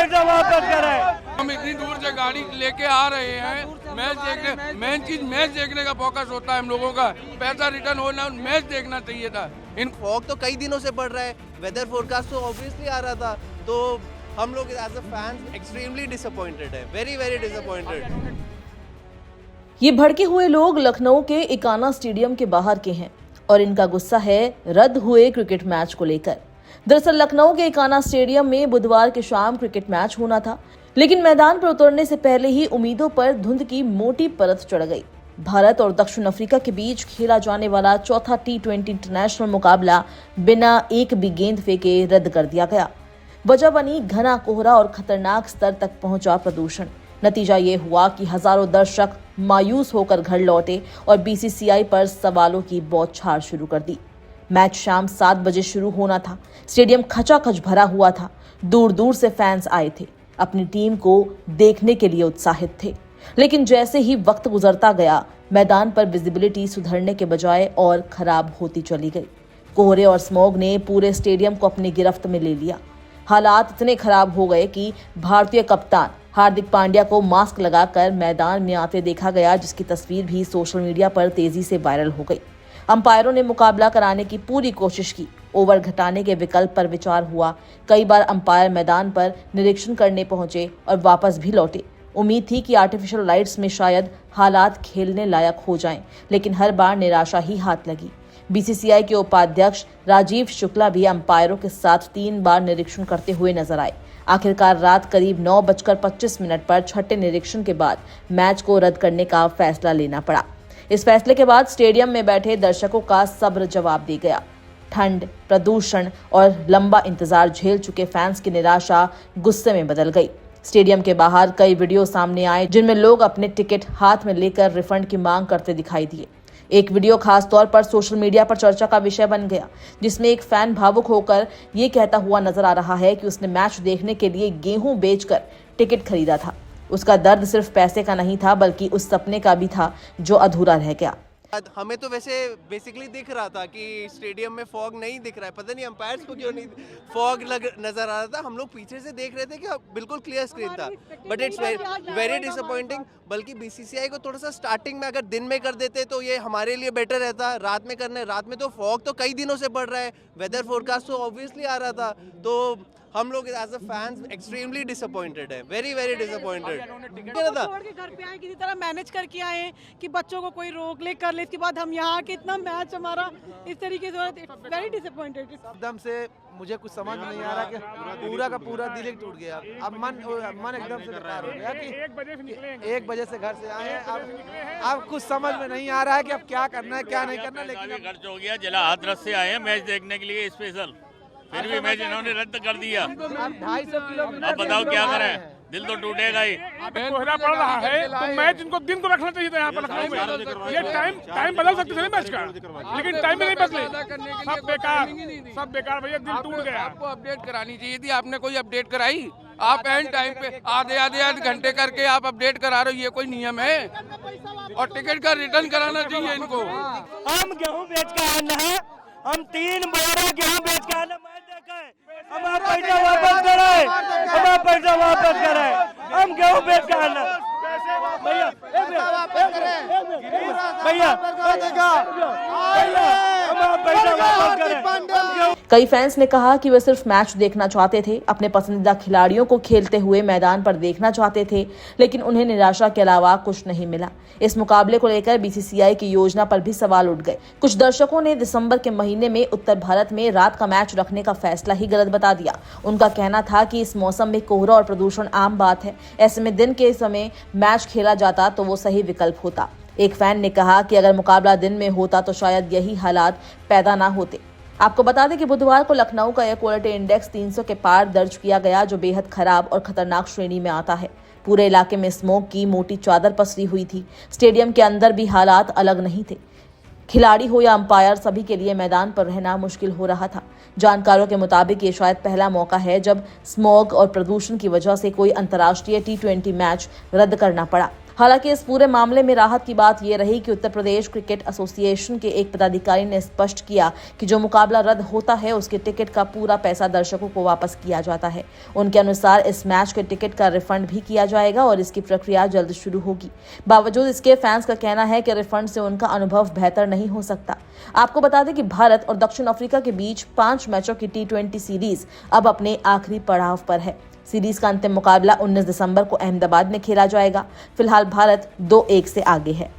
पैसा वापस करें। हम इतनी दूर से गाड़ी लेके आ रहे हैं, मैच देखने, मेन चीज मैच देखने का फोकस होता है हम लोगों का, पैसा रिटर्न होना, मैच देखना चाहिए था। इन फॉग तो कई दिनों से पड़ रहा है, वेदर फोरकास्ट तो ऑब्वियसली आ रहा था, तो हम लोग as a fans extremely disappointed है, वेरी वेरी डिसअपॉइंटेड। ये भड़के हुए लोग लखनऊ के इकाना स्टेडियम के बाहर के हैं और इनका गुस्सा है रद्द हुए क्रिकेट मैच को लेकर। दरअसल लखनऊ के इकाना स्टेडियम में बुधवार की शाम क्रिकेट मैच होना था, लेकिन मैदान पर उतरने से पहले ही उम्मीदों पर धुंध की मोटी परत चढ़ गई। भारत और दक्षिण अफ्रीका के बीच खेला जाने वाला चौथा T20 इंटरनेशनल मुकाबला बिना एक भी गेंद फेंके रद्द कर दिया गया। वजह बनी घना कोहरा और खतरनाक स्तर तक पहुंचा प्रदूषण। नतीजा ये हुआ कि हजारों दर्शक मायूस होकर घर लौटे और बीसीसीआई पर सवालों की बौछार शुरू कर दी। मैच शाम 7 बजे शुरू होना था। स्टेडियम खचाखच भरा हुआ था। दूर दूर से फैंस आए थे, अपनी टीम को देखने के लिए उत्साहित थे। लेकिन जैसे ही वक्त गुजरता गया, मैदान पर विजिबिलिटी सुधरने के बजाय और खराब होती चली गई। कोहरे और स्मॉग ने पूरे स्टेडियम को अपनी गिरफ्त में ले लिया। हालात इतने खराब हो गए कि भारतीय कप्तान हार्दिक पांड्या को मास्क लगाकर मैदान में आते देखा गया, जिसकी तस्वीर भी सोशल मीडिया पर तेजी से वायरल हो गई। अंपायरों ने मुकाबला कराने की पूरी कोशिश की। ओवर घटाने के विकल्प पर विचार हुआ। कई बार अंपायर मैदान पर निरीक्षण करने पहुंचे और वापस भी लौटे। उम्मीद थी कि आर्टिफिशियल लाइट्स में शायद हालात खेलने लायक हो जाएं, लेकिन हर बार निराशा ही हाथ लगी। बीसीसीआई के उपाध्यक्ष राजीव शुक्ला भी अंपायरों के साथ 3 बार निरीक्षण करते हुए नजर आए। आखिरकार रात करीब 9:25 पर छठे निरीक्षण के बाद मैच को रद्द करने का फैसला लेना पड़ा। इस फैसले के बाद स्टेडियम में बैठे दर्शकों का सब्र जवाब दे गया। ठंड, प्रदूषण और लंबा इंतजार झेल चुके फैंस की निराशा गुस्से में बदल गई। स्टेडियम के बाहर कई वीडियो सामने आए, जिनमें लोग अपने टिकट हाथ में लेकर रिफंड की मांग करते दिखाई दिए। एक वीडियो खास तौर पर सोशल मीडिया पर चर्चा का विषय बन गया, जिसमें एक फैन भावुक होकर ये कहता हुआ नजर आ रहा है कि उसने मैच देखने के लिए गेहूं बेचकर टिकट खरीदा था। उसका दर्द सिर्फ पैसे का नहीं था, बल्कि उस सपने का भी था जो अधूरा रह गया। हमें तो वैसे बेसिकली दिख रहा था कि स्टेडियम में फॉग नहीं दिख रहा है, पता नहीं अंपायर्स को क्यों नहीं फॉग नजर आ रहा था। हम लोग पीछे से देख रहे थे कि बिल्कुल क्लियर स्क्रीन था, बट इट्स वेरी डिसअपॉइंटिंग। बल्कि बीसीसीआई को थोड़ा सा स्टार्टिंग में अगर दिन में कर देते तो ये हमारे लिए बेटर रहता। रात में करना है, रात में तो फॉग तो कई दिनों से पड़ रहा है, वेदर फोरकास्ट तो ऑब्वियसली आ रहा था, तो हम लोग as a fans extremely disappointed है, वेरी वेरी डिसअपॉइंटेड। छोड़ के घर पे आए, किसी तरह मैनेज करके आए कि बच्चों को कोई रोक ले कर ले, इसके बाद हम यहाँ के इतना मैच हमारा इस तरीके से वेरी डिसअपॉइंटेड। एकदम से मुझे कुछ समझ में नहीं आ रहा कि पूरा का पूरा दिल ही टूट गया। अब मन एकदम से बेकार हो गया कि 1 बजे से घर से आए हैं। अब कुछ समझ में नहीं आ रहा है कि अब क्या करना है क्या नहीं करना। लेकिन खर्च हो गया, जिला हाथरस से आए हैं मैच देखने के लिए स्पेशल, फिर भी मैच इन्होंने रद्द कर दिया। अब 250 किलोमीटर अब बताओ क्या करें, दिल तो टूटेगा ही। कोहरा पड़ रहा है तो मैच इनको दिन को रखना चाहिए था यहाँ पर लखनऊ में। ये टाइम बदल सकते थे मैच का, लेकिन टाइम नहीं बदले। सब बेकार भैया, दिल टूट गया। आपको अपडेट करानी चाहिए थी, आपने कोई अपडेट कराई? आप एंड टाइम पे आधे घंटे करके आप अपडेट करा रहे हो, ये कोई नियम है? और टिकट का रिटर्न कराना चाहिए इनको। हम गेहूं बेच के आना है, हम 3 बोरा गेहूं बेच के आना, मैच देखें, हमारा पैसा वापस करें, हमारा पैसा वापस करें। हम गेहूं बेच के आना भैया, कई फैंस ने कहा कि वे सिर्फ मैच देखना चाहते थे, अपने पसंदीदा खिलाड़ियों को खेलते हुए मैदान पर देखना चाहते थे, लेकिन उन्हें निराशा के अलावा कुछ नहीं मिला। इस मुकाबले को लेकर बीसीसीआई की योजना पर भी सवाल उठ गए। कुछ दर्शकों ने दिसंबर के महीने में उत्तर भारत में रात का मैच रखने का फैसला ही गलत बता दिया। उनका कहना था कि इस मौसम में कोहरा और प्रदूषण आम बात है, ऐसे में दिन के समय मैच खेला जाता तो वो सही विकल्प होता। एक फैन ने कहा कि अगर मुकाबला दिन में होता तो शायद यही हालात पैदा ना होते। आपको बता दें कि बुधवार को लखनऊ का एयर क्वालिटी इंडेक्स 300 के पार दर्ज किया गया, जो बेहद खराब और खतरनाक श्रेणी में आता है। पूरे इलाके में स्मोक की मोटी चादर पसरी हुई थी। स्टेडियम के अंदर भी हालात अलग नहीं थे। खिलाड़ी हो या अंपायर, सभी के लिए मैदान पर रहना मुश्किल हो रहा था। जानकारों के मुताबिक ये शायद पहला मौका है जब स्मॉग और प्रदूषण की वजह से कोई अंतर्राष्ट्रीय T20 मैच रद्द करना पड़ा। हालांकि इस पूरे मामले में राहत की बात यह रही कि उत्तर प्रदेश क्रिकेट एसोसिएशन के एक पदाधिकारी ने स्पष्ट किया कि जो मुकाबला रद्द होता है उसके टिकट का पूरा पैसा दर्शकों को वापस किया जाता है। उनके अनुसार इस मैच के टिकट का रिफंड भी किया जाएगा और इसकी प्रक्रिया जल्द शुरू होगी। बावजूद इसके फैंस का कहना है कि रिफंड से उनका अनुभव बेहतर नहीं हो सकता। आपको बता दें कि भारत और दक्षिण अफ्रीका के बीच 5 मैचों की T20 सीरीज अब अपने आखिरी पड़ाव पर है। सीरीज का अंतिम मुकाबला 19 दिसंबर को अहमदाबाद में खेला जाएगा। फिलहाल भारत 2-1 से आगे है।